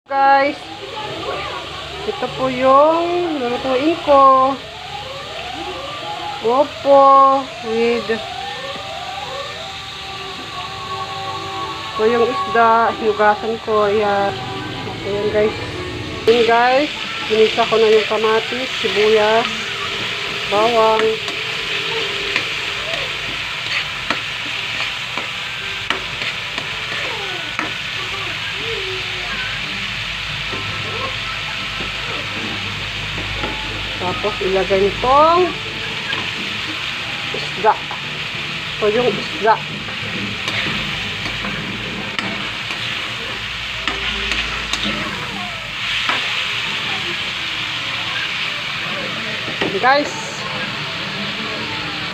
Guys, ito po yung lulutuin ko. Opo, with ito yung isda, hinugasan ko. Ayan. Ayan guys. Ayan guys, ginisa ko na yung kamatis, sibuyas, bawang. Tapos ilagay nitong isda. Ito yung isda. Okay guys.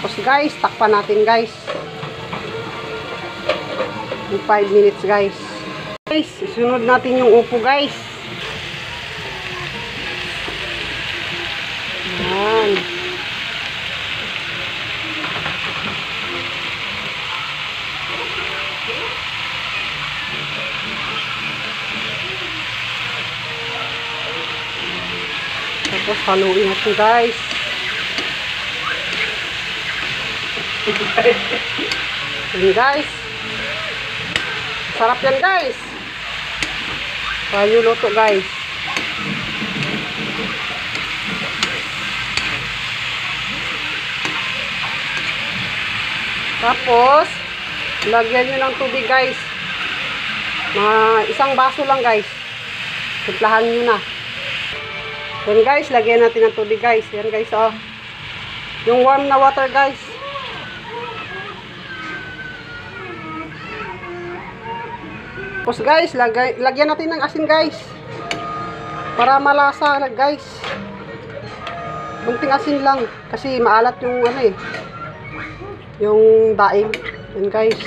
Tapos guys, takpan natin guys. In 5 minutes guys. Guys, isunod natin yung upo guys. Ayan. Tapos haluin natin guys. Yan guys. Sarap yan guys. Tayo luto guys. Tapos, lagyan nyo ng tubig guys. Isang baso lang guys. Timplahan nyo na. Yan guys, lagyan natin ng tubig guys. Yan guys, oh. Yung warm na water guys. Tapos guys, lagyan natin ng asin guys. Para malasa guys. Bunting asin lang. Kasi maalat yung ano eh. Yung daing. Yan guys.